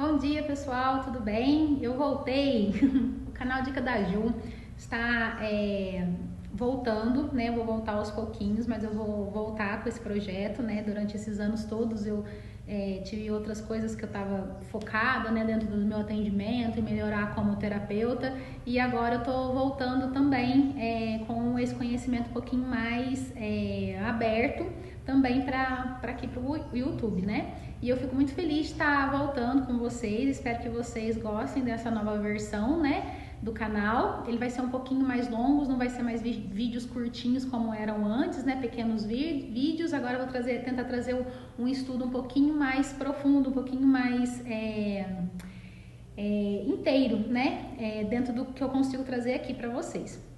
Bom dia, pessoal, tudo bem? Eu voltei. O canal Dica da Ju está voltando, né? Vou voltar aos pouquinhos, mas eu vou voltar com esse projeto, né? Durante esses anos todos eu tive outras coisas que eu estava focada, né? Dentro do meu atendimento e melhorar como terapeuta. E agora eu tô voltando também com esse conhecimento um pouquinho mais aberto também para aqui para o YouTube, né? E eu fico muito feliz de estar voltando com vocês. Espero que vocês gostem dessa nova versão, né, do canal. Ele vai ser um pouquinho mais longo, não vai ser mais vídeos curtinhos como eram antes, né, pequenos vídeos. Agora eu vou tentar trazer um estudo um pouquinho mais profundo, um pouquinho mais inteiro, né, dentro do que eu consigo trazer aqui para vocês.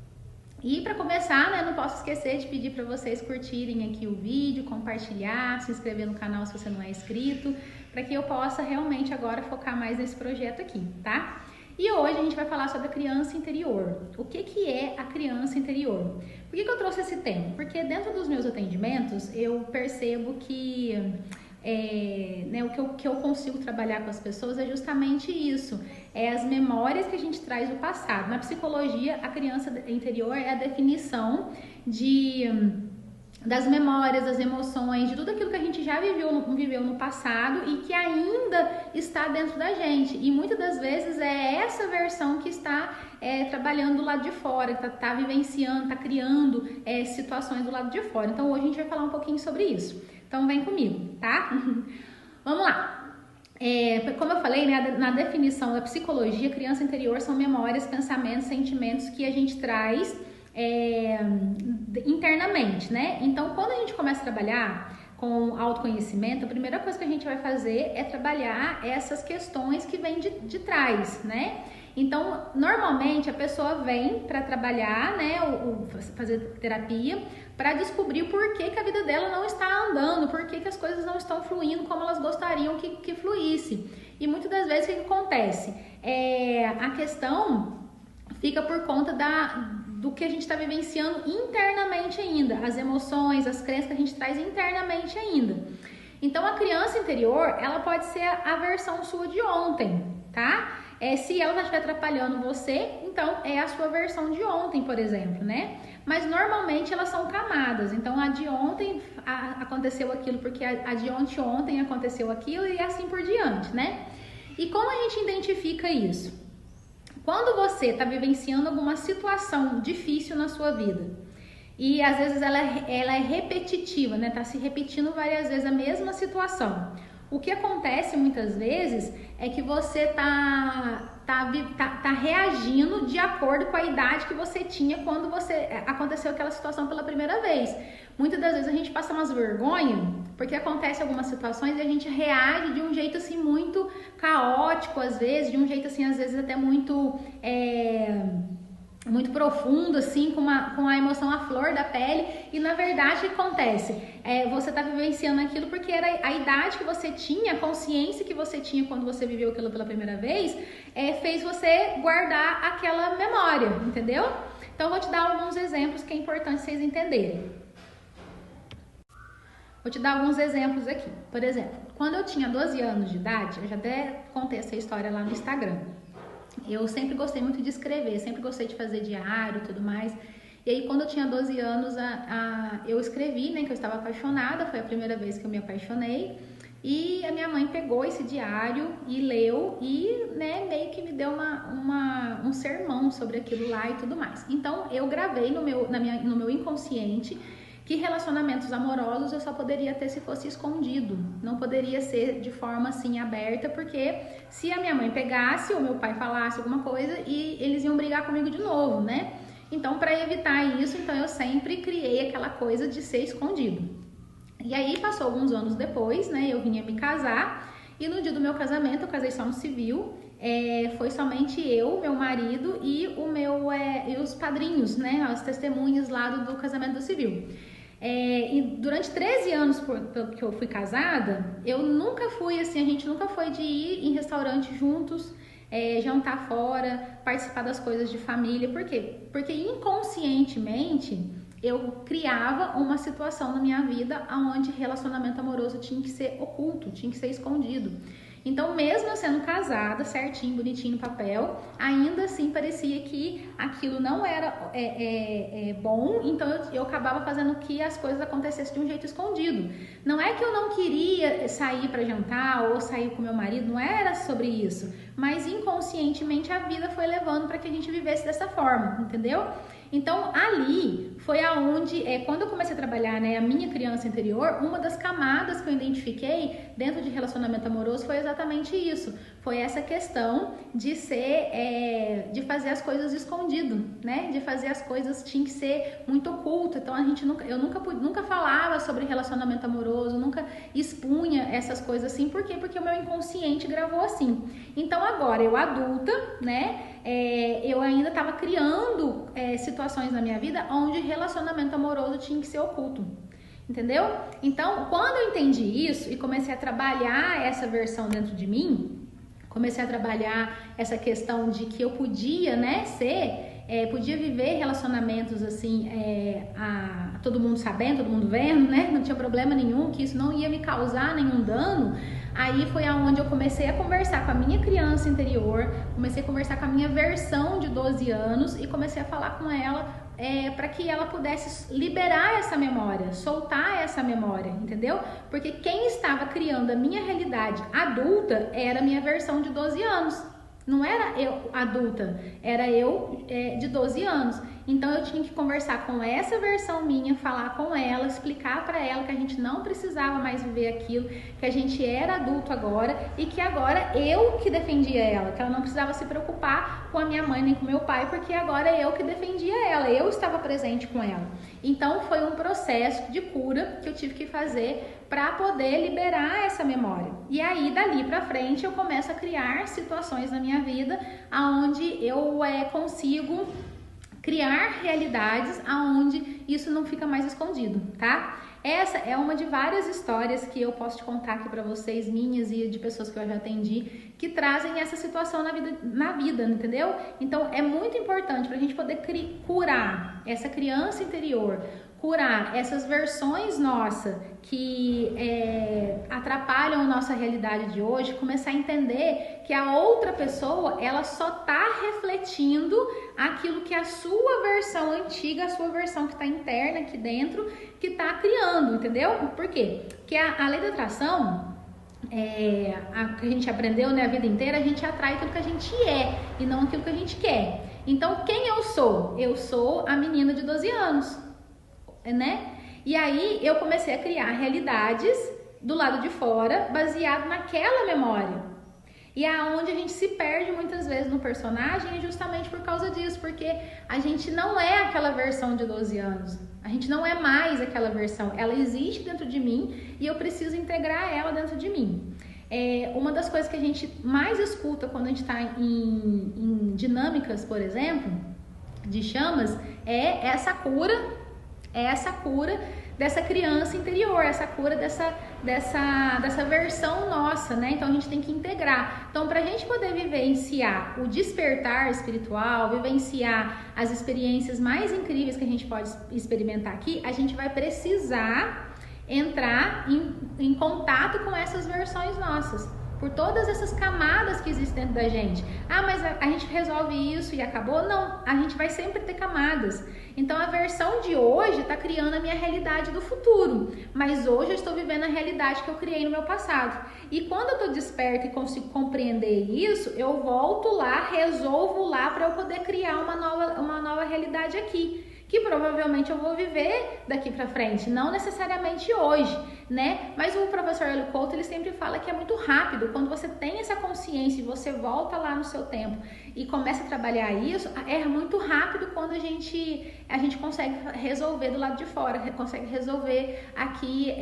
E para começar, né, não posso esquecer de pedir para vocês curtirem aqui o vídeo, compartilhar, se inscrever no canal se você não é inscrito, para que eu possa realmente agora focar mais nesse projeto aqui, tá? E hoje a gente vai falar sobre a criança interior. O que é a criança interior? Por que eu trouxe esse tema? Porque dentro dos meus atendimentos eu percebo que o que eu consigo trabalhar com as pessoas é justamente isso, as memórias que a gente traz do passado. Na psicologia, a criança interior é a definição das memórias, das emoções, de tudo aquilo que a gente já viveu no passado e que ainda está dentro da gente. E muitas das vezes é essa versão que está trabalhando do lado de fora, que está vivenciando, está criando situações do lado de fora. Então hoje a gente vai falar um pouquinho sobre isso. Então vem comigo, tá? Vamos lá. Como eu falei, né, na definição da psicologia, criança interior são memórias, pensamentos, sentimentos que a gente traz internamente, né? Então, quando a gente começa a trabalhar com autoconhecimento, a primeira coisa que a gente vai fazer é trabalhar essas questões que vêm de trás, né? Então, normalmente a pessoa vem para trabalhar, né, fazer terapia, para descobrir por que a vida dela não está andando, por que as coisas não estão fluindo como elas gostariam que fluísse. E muitas das vezes o que acontece? A questão fica por conta do que a gente está vivenciando internamente ainda, as emoções, as crenças que a gente traz internamente ainda. Então, a criança interior, ela pode ser a versão sua de ontem, tá? Se ela estiver atrapalhando você, então é a sua versão de ontem, por exemplo, né? Mas normalmente elas são camadas. Então, a de ontem aconteceu aquilo porque a de ontem aconteceu aquilo e assim por diante, né? E como a gente identifica isso? Quando você está vivenciando alguma situação difícil na sua vida e às vezes ela é repetitiva, né? Tá se repetindo várias vezes a mesma situação. O que acontece muitas vezes é que você tá reagindo de acordo com a idade que você tinha quando aconteceu aquela situação pela primeira vez. Muitas das vezes a gente passa umas vergonhas porque acontece algumas situações e a gente reage de um jeito assim muito caótico às vezes, de um jeito assim às vezes até muito profundo, assim, com a emoção à flor da pele, e na verdade o que acontece? Você está vivenciando aquilo porque era a idade que você tinha, a consciência que você tinha quando você viveu aquilo pela primeira vez, fez você guardar aquela memória, entendeu? Então eu vou te dar alguns exemplos que é importante vocês entenderem. Vou te dar alguns exemplos aqui. Por exemplo, quando eu tinha 12 anos de idade, eu já até contei essa história lá no Instagram. Eu sempre gostei muito de escrever, sempre gostei de fazer diário e tudo mais. E aí, quando eu tinha 12 anos, eu escrevi, né, que eu estava apaixonada, foi a primeira vez que eu me apaixonei. E a minha mãe pegou esse diário e leu e, né, meio que me deu um sermão sobre aquilo lá e tudo mais. Então, eu gravei no meu inconsciente que relacionamentos amorosos eu só poderia ter se fosse escondido, não poderia ser de forma assim aberta, porque se a minha mãe pegasse ou meu pai falasse alguma coisa e eles iam brigar comigo de novo, né? Então, para evitar isso, então eu sempre criei aquela coisa de ser escondido. E aí passou alguns anos depois, né? Eu vinha me casar e no dia do meu casamento eu casei só no civil. Foi somente eu, meu marido e e os padrinhos, né? As testemunhas lá do casamento do civil. E durante 13 anos que eu fui casada, eu nunca fui assim, a gente nunca foi de ir em restaurante juntos, jantar fora, participar das coisas de família. Por quê? Porque inconscientemente eu criava uma situação na minha vida onde relacionamento amoroso tinha que ser oculto, tinha que ser escondido. Então, mesmo eu sendo casada, certinho, bonitinho no papel, ainda assim parecia que aquilo não era bom, então eu acabava fazendo que as coisas acontecessem de um jeito escondido. Não é que eu não queria sair para jantar ou sair com meu marido, não era sobre isso, mas inconscientemente a vida foi levando para que a gente vivesse dessa forma, entendeu? Então, ali foi aonde, quando eu comecei a trabalhar, né, a minha criança interior, uma das camadas que eu identifiquei dentro de relacionamento amoroso foi exatamente isso. Foi essa questão de de fazer as coisas escondido, né? De fazer as coisas, tinha que ser muito oculto. Então, eu nunca falava sobre relacionamento amoroso, nunca expunha essas coisas assim. Por quê? Porque o meu inconsciente gravou assim. Então, agora, eu adulta, né? Eu ainda estava criando situações na minha vida onde relacionamento amoroso tinha que ser oculto, entendeu? Então, quando eu entendi isso e comecei a trabalhar essa versão dentro de mim, comecei a trabalhar essa questão de que eu podia, né, podia viver relacionamentos assim, todo mundo sabendo, todo mundo vendo, né, não tinha problema nenhum, que isso não ia me causar nenhum dano. Aí foi aonde eu comecei a conversar com a minha criança interior, comecei a conversar com a minha versão de 12 anos e comecei a falar com ela para que ela pudesse liberar essa memória, soltar essa memória, entendeu? Porque quem estava criando a minha realidade adulta era a minha versão de 12 anos. Não era eu adulta, era eu de 12 anos. Então eu tinha que conversar com essa versão minha, falar com ela, explicar para ela que a gente não precisava mais viver aquilo, que a gente era adulto agora e que agora eu que defendia ela, que ela não precisava se preocupar com a minha mãe nem com meu pai, porque agora eu que defendia ela, eu estava presente com ela. Então foi um processo de cura que eu tive que fazer para poder liberar essa memória. E aí dali para frente eu começo a criar situações na minha vida aonde eu consigo criar realidades aonde isso não fica mais escondido, tá? Essa é uma de várias histórias que eu posso te contar aqui para vocês, minhas e de pessoas que eu já atendi, que trazem essa situação na vida, entendeu? Então é muito importante para a gente poder curar essa criança interior, curar essas versões nossas que atrapalham a nossa realidade de hoje, começar a entender que a outra pessoa, ela só tá refletindo aquilo que a sua versão antiga, a sua versão que está interna aqui dentro, que tá criando, entendeu? Por quê? Porque a lei da atração, que a gente aprendeu, né, a vida inteira, a gente atrai aquilo que a gente é e não aquilo que a gente quer. Então, quem eu sou? Eu sou a menina de 12 anos, né? E aí eu comecei a criar realidades do lado de fora, baseado naquela memória. E aonde a gente se perde muitas vezes no personagem é justamente por causa disso, porque a gente não é aquela versão de 12 anos. A gente não é mais aquela versão. Ela existe dentro de mim e eu preciso integrar ela dentro de mim. Uma das coisas que a gente mais escuta quando a gente está em dinâmicas, por exemplo, de chamas, é essa cura dessa criança interior, essa cura dessa versão nossa, né? Então a gente tem que integrar. Então, para a gente poder vivenciar o despertar espiritual, vivenciar as experiências mais incríveis que a gente pode experimentar aqui, a gente vai precisar entrar em contato com essas versões nossas, por todas essas camadas que existem dentro da gente. Mas a gente resolve isso e acabou? Não, a gente vai sempre ter camadas. Então a versão de hoje está criando a minha realidade do futuro, mas hoje eu estou vivendo a realidade que eu criei no meu passado. E quando eu estou desperta e consigo compreender isso, eu volto lá, resolvo lá para eu poder criar uma nova realidade aqui, que provavelmente eu vou viver daqui para frente, não necessariamente hoje, né? Mas o professor Helio Couto, ele sempre fala que é muito rápido. Quando você tem essa consciência e você volta lá no seu tempo e começa a trabalhar isso, é muito rápido quando a gente consegue resolver do lado de fora, consegue resolver aqui,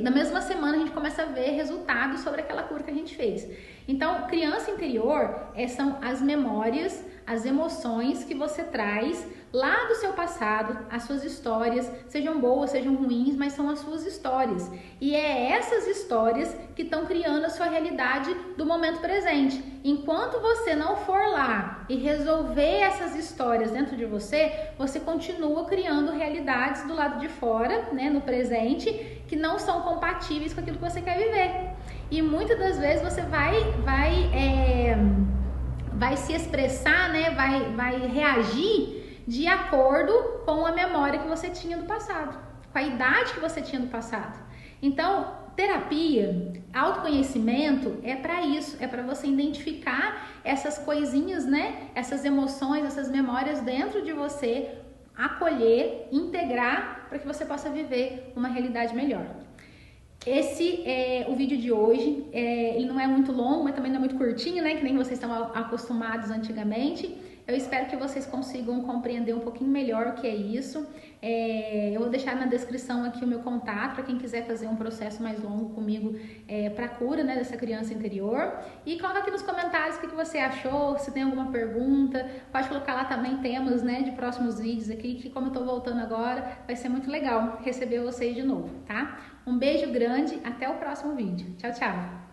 na mesma semana a gente começa a ver resultados sobre aquela cura que a gente fez. Então, criança interior são as memórias, as emoções que você traz lá do seu passado, as suas histórias, sejam boas, sejam ruins, mas são as suas histórias. E é essas histórias que estão criando a sua realidade do momento presente. Enquanto você não for lá e resolver essas histórias dentro de você, você continua criando realidades do lado de fora, né, no presente, que não são compatíveis com aquilo que você quer viver. e muitas das vezes você vai se expressar, né? Vai reagir de acordo com a memória que você tinha do passado, com a idade que você tinha do passado. Então, terapia, autoconhecimento é para isso, é para você identificar essas coisinhas, né? Essas emoções, essas memórias dentro de você, acolher, integrar para que você possa viver uma realidade melhor. Esse é o vídeo de hoje. Ele não é muito longo, mas também não é muito curtinho, né? Que nem vocês estão acostumados antigamente. Eu espero que vocês consigam compreender um pouquinho melhor o que é isso. Eu vou deixar na descrição aqui o meu contato para quem quiser fazer um processo mais longo comigo para cura, né, dessa criança interior. E coloca aqui nos comentários o que você achou, se tem alguma pergunta. Pode colocar lá também temas, né, de próximos vídeos aqui, que como eu tô voltando agora, vai ser muito legal receber vocês de novo, tá? Um beijo grande, até o próximo vídeo. Tchau, tchau!